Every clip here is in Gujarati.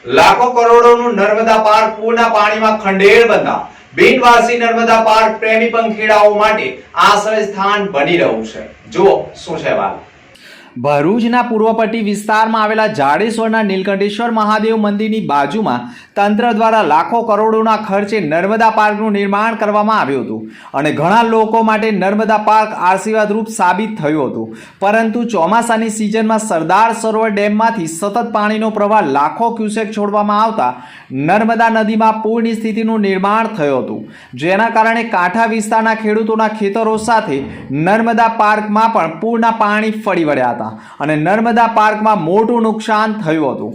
લાખો કરોડોનું નર્મદા પાર્ક પૂરના પાણીમાં ખંડેર બનતા બિનવાસી નર્મદા પાર્ક પ્રેમી પંખીડાઓ માટે આશ્રય સ્થાન બની રહ્યું છે। જુઓ શું છે વાત। ભરૂચના પૂર્વપટ્ટી વિસ્તારમાં આવેલા જાડેશ્વરના નીલકંઠેશ્વર મહાદેવ મંદિરની બાજુમાં તંત્ર દ્વારા લાખો કરોડોના ખર્ચે નર્મદા પાર્કનું નિર્માણ કરવામાં આવ્યું હતું અને ઘણા લોકો માટે નર્મદા પાર્ક આશીર્વાદરૂપ સાબિત થયું હતું, પરંતુ ચોમાસાની સિઝનમાં સરદાર સરોવર ડેમમાંથી સતત પાણીનો પ્રવાહ લાખો ક્યુસેક છોડવામાં આવતા નર્મદા નદીમાં પૂરની સ્થિતિનું નિર્માણ થયું હતું, જેના કારણે કાંઠા વિસ્તારના ખેડૂતોના ખેતરો સાથે નર્મદા પાર્કમાં પણ પૂરના પાણી ફરી વળ્યા હતા અને નર્મદા પાર્કમાં મોટું નુકસાન થયું હતું।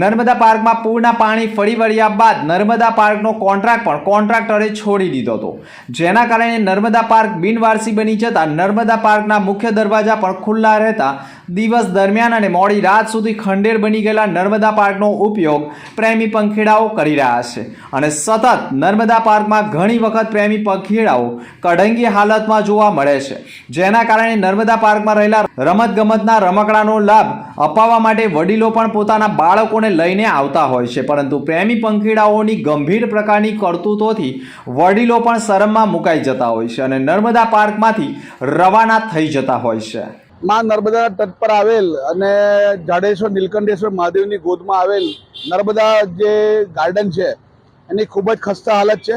નર્મદા પાર્કમાં પૂરના પાણી ફરી વળ્યા બાદ નર્મદા પાર્કનો કોન્ટ્રાક્ટ પણ કોન્ટ્રાક્ટરે છોડી દીધો હતો, જેના કારણે નર્મદા પાર્ક બિનવારસી બની જતા નર્મદા પાર્કના મુખ્ય દરવાજા પણ ખુલ્લા રહેતા દિવસ દરમિયાન અને મોડી રાત સુધી ખંડેર બની ગયેલા નર્મદા પાર્કનો ઉપયોગ પ્રેમી પંખીડાઓ કરી રહ્યા છે અને સતત નર્મદા પાર્કમાં ઘણી વખત પ્રેમી પંખીડાઓ કઢંગી હાલતમાં જોવા મળે છે, જેના કારણે નર્મદા પાર્કમાં રહેલા રમતગમતના રમકડાનો લાભ અપાવવા માટે વડીલો પણ પોતાના બાળકોને લઈને આવતા હોય છે, પરંતુ પ્રેમી પંખીડાઓની ગંભીર પ્રકારની કરતૂતોથી વડીલો પણ શરમમાં મુકાઈ જતા હોય છે અને નર્મદા પાર્કમાંથી રવાના થઈ જતા હોય છે। માં નર્મદા તટ પર આવેલ અને જાડેશ્વર નીલકંઠેશ્વર મહાદેવની ગોદમાં આવેલ નર્મદા જે ગાર્ડન છે એની ખૂબ જ ખસ્તા હાલત છે।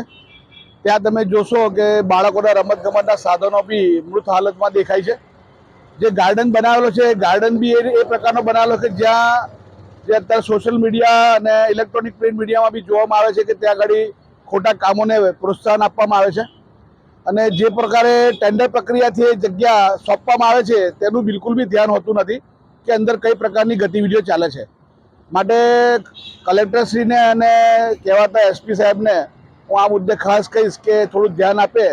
ત્યાં તમે જોશો કે બાળકોના રમતગમતના સાધનો બી મૃત હાલતમાં દેખાય છે। જે ગાર્ડન બનાવેલો છે ગાર્ડન બી એ પ્રકારનો બનાવેલો કે જ્યાં જે અત્યારે સોશિયલ મીડિયા અને ઇલેક્ટ્રોનિક પ્રિન્ટ મીડિયામાં બી જોવામાં આવે છે કે ત્યાં આગળ ખોટા કામોને પ્રોત્સાહન આપવામાં આવે છે અને જે પ્રકારે ટેન્ડર પ્રક્રિયાથી જગ્યા સોંપવામાં આવે છે તેનું બિલકુલ બી ધ્યાન હોતું નથી કે અંદર કઈ પ્રકારની ગતિવિધિઓ ચાલે છે। માટે કલેક્ટરશ્રીને અને કહેવાતા એસપી સાહેબને હું આ મુદ્દે ખાસ કહીશ કે થોડું ધ્યાન આપે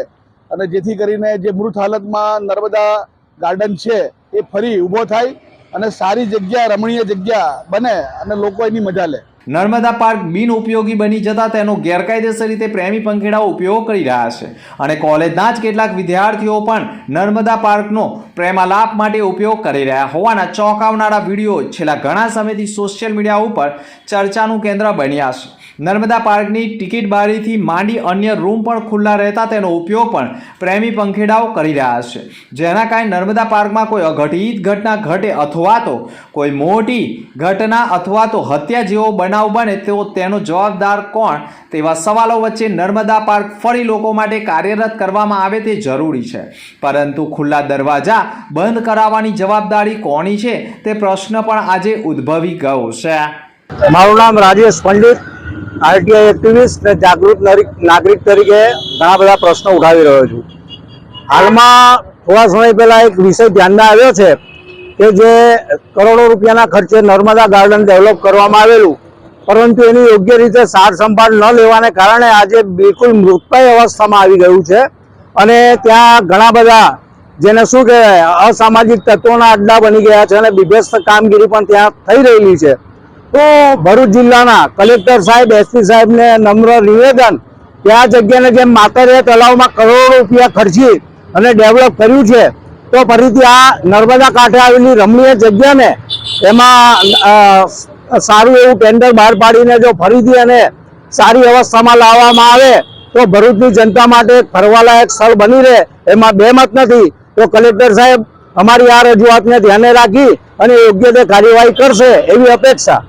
અને જેથી કરીને જે મૃત હાલતમાં નર્મદા ગાર્ડન છે એ ફરી ઊભો થાય અને સારી જગ્યા, રમણીય જગ્યા બને અને લોકો એની મજા લે। નર્મદા પાર્ક બિનઉપયોગી બની જતા તેનો ગેરકાયદેસર રીતે પ્રેમી પંખીડાઓ ઉપયોગ કરી રહ્યા છે અને કોલેજના જ કેટલાક વિદ્યાર્થીઓ પણ નર્મદા પાર્કનો પ્રેમાલાપ માટે ઉપયોગ કરી રહ્યા હોવાના ચોંકાવનારા વિડીયો છેલ્લા ઘણા સમયથી સોશિયલ મીડિયા ઉપર ચર્ચાનું કેન્દ્ર બન્યા છે। નર્મદા પાર્કની ટિકિટ બારીથી માંડી અન્ય રૂમ પણ ખુલ્લા રહેતા તેનો ઉપયોગ પણ પ્રેમી પંખીડાઓ કરી રહ્યા છે, જેના કારણે નર્મદા પાર્કમાં કોઈ અઘટિત ઘટના ઘટે અથવા તો કોઈ મોટી ઘટના અથવા તો હત્યા જેવો બનાવ બને તો તેનો જવાબદાર કોણ તેવા સવાલો વચ્ચે નર્મદા પાર્ક ફરી લોકો માટે કાર્યરત કરવામાં આવે તે જરૂરી છે, પરંતુ ખુલ્લા દરવાજા બંધ કરાવવાની જવાબદારી કોની છે તે પ્રશ્ન પણ આજે ઉદ્ભવી ગયો છે। મારું નામ રાજેશ પંડિત, આરટીઆઈ એક્ટિવિસ્ટ અને જાગૃત નાગરિક તરીકે ઘણા બધા પ્રશ્નો ઉઠાવી રહ્યો છું। હાલમાં થોડા સમય પહેલા એક વિષય ધ્યાનમાં આવ્યો છે કે જે કરોડો રૂપિયાના ખર્ચે નર્મદા ગાર્ડન ડેવલપ કરવામાં આવેલું, પરંતુ એની યોગ્ય રીતે સાર સંભાળ ન લેવાને કારણે આજે બિલકુલ મૃતપ્રાય અવસ્થામાં આવી ગયું છે અને ત્યાં ઘણા બધા જેને શું કહેવાય અસામાજિક તત્વોના અડ્ડા બની ગયા છે અને બીભત્સ કામગીરી પણ ત્યાં થઈ રહેલી છે। તો ભરૂચ જિલ્લાના કલેક્ટર સાહેબ, એસપી સાહેબને નમ્ર નિવેદન કે આ જગ્યાને જેમ માતરિયા તળાવમાં કરોડો રૂપિયા ખર્ચી અને ડેવલપ કર્યું છે તો ફરીથી આ નર્મદા કાંઠે આવેલી રમણીય જગ્યાને એમાં સારું એવું ટેન્ડર બહાર પાડીને જો ફરીથી અને સારી અવસ્થામાં લાવવામાં આવે તો ભરૂચની જનતા માટે ફરવાલાયક સ્થળ બની રહે એમાં બેમત નથી। તો કલેક્ટર સાહેબ અમારી આ રજૂઆતને ધ્યાને રાખી અને યોગ્ય તે કાર્યવાહી કરશે એવી અપેક્ષા।